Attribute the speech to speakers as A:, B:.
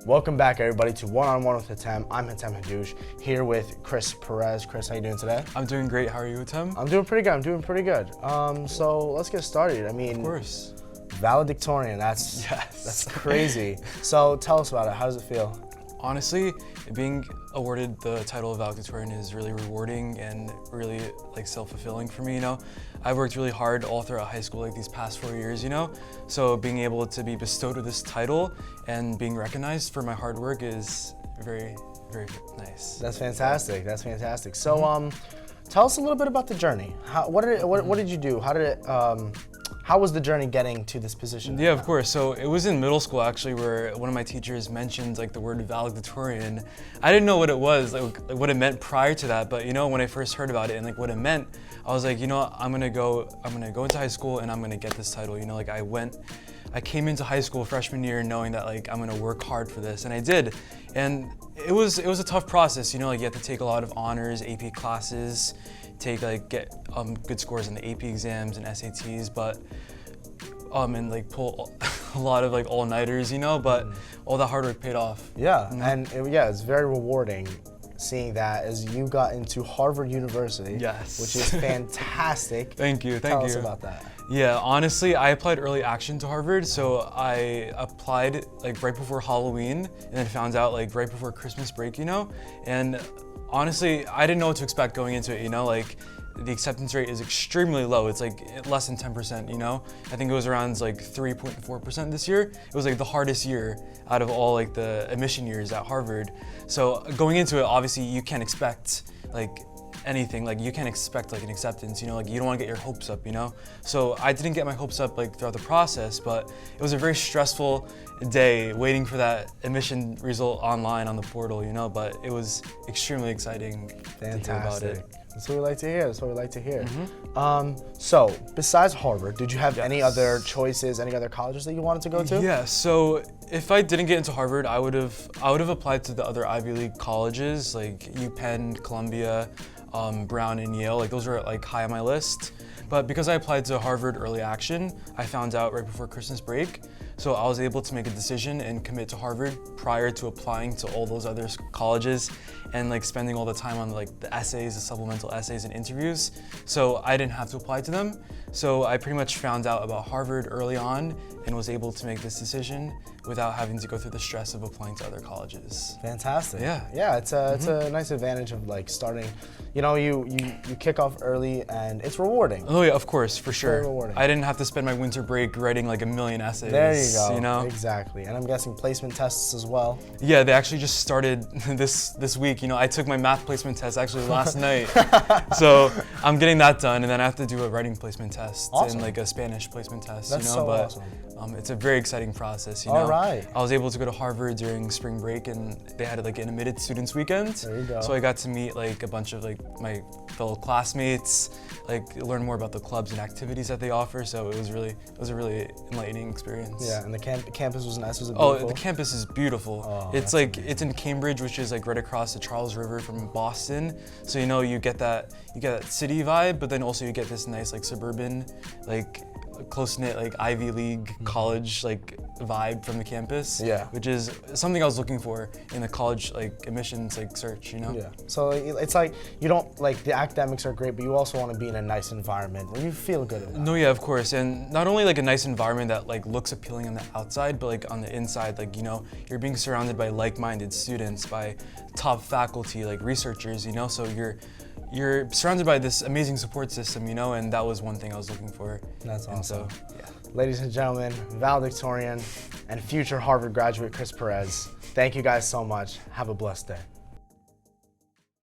A: Welcome back, everybody, to One on One with Hatem. I'm Hatem Hadouche, here with Chris Perez. Chris, how you doing today?
B: I'm doing great. How are you, Hatem?
A: I'm doing pretty good. So let's get started. I mean,
B: Of course.
A: valedictorian. That's crazy. So tell us about it. How does it feel?
B: Honestly, being awarded the title of valedictorian is really rewarding and really self-fulfilling for me, I've worked really hard all throughout high school these past 4 years, So being able to be bestowed with this title and being recognized for my hard work is very, very nice.
A: That's fantastic. So tell us a little bit about the journey. What did you do? How was the journey getting to this position?
B: Yeah, of course. So it was in middle school actually where one of my teachers mentioned the word valedictorian. I didn't know what it was, what it meant prior to that, but when I first heard about it and what it meant, I was like, I'm gonna go into high school and I'm gonna get this title. I came into high school freshman year knowing that I'm gonna work hard for this, and I did. And it was a tough process, you have to take a lot of honors, AP classes, get good scores in the AP exams and SATs, but and pull a lot of all-nighters, but all that hard work paid off.
A: Yeah, and it's very rewarding seeing that as you got into Harvard University.
B: Yes.
A: Which is fantastic.
B: Thank you.
A: Tell us about that.
B: Yeah, honestly, I applied early action to Harvard, so I applied right before Halloween and then found out right before Christmas break, and honestly, I didn't know what to expect going into it, the acceptance rate is extremely low. It's less than 10%, I think it was around 3.4% this year. It was the hardest year out of all the admission years at Harvard. So going into it, obviously you can't expect anything, you can't expect an acceptance, you don't want to get your hopes up, So I didn't get my hopes up throughout the process, but it was a very stressful day waiting for that admission result online on the portal, but it was extremely exciting to hear about it.
A: That's what we like to hear. So besides Harvard, did you have any other choices, any other colleges that you wanted to go to?
B: Yeah, so if I didn't get into Harvard, I would have applied to the other Ivy League colleges like UPenn, Columbia, Brown, and Yale. Those were high on my list. But because I applied to Harvard early action, I found out right before Christmas break. So I was able to make a decision and commit to Harvard prior to applying to all those other colleges and spending all the time on the essays, the supplemental essays and interviews. So I didn't have to apply to them. So I pretty much found out about Harvard early on and was able to make this decision without having to go through the stress of applying to other colleges.
A: Fantastic.
B: Yeah.
A: It's a nice advantage of starting. You kick off early and it's rewarding.
B: Oh yeah, of course, for sure.
A: Very rewarding.
B: I didn't have to spend my winter break writing a million essays.
A: There you go.
B: You
A: Exactly. And I'm guessing placement tests as well.
B: Yeah, they actually just started this week. I took my math placement test actually last night. So I'm getting that done, and then I have to do a writing placement test
A: Awesome.
B: and a Spanish placement test.
A: That's so awesome.
B: It's a very exciting process.
A: All right.
B: I was able to go to Harvard during spring break, and they had an admitted students weekend.
A: There you go.
B: So I got to meet a bunch of my fellow classmates, learn more about the clubs and activities that they offer. So it was a really enlightening experience.
A: Yeah, and the campus was nice. Was it beautiful?
B: Oh, the campus is beautiful.
A: Oh,
B: it's it's in Cambridge, which is right across the Charles River from Boston. So you get that city vibe, but then also you get this nice suburban close-knit Ivy League college vibe from the campus.
A: Yeah.
B: Which is something I was looking for in the college admissions search,
A: Yeah. So it's you don't the academics are great, but you also want to be in a nice environment where you feel good about it.
B: No, yeah, of course. And not only a nice environment that looks appealing on the outside, but on the inside, you're being surrounded by like-minded students, by top faculty, researchers, so you're surrounded by this amazing support system, and that was one thing I was looking for.
A: That's awesome.
B: And so, yeah.
A: Ladies and gentlemen, valedictorian and future Harvard graduate Chris Perez, thank you guys so much. Have a blessed day.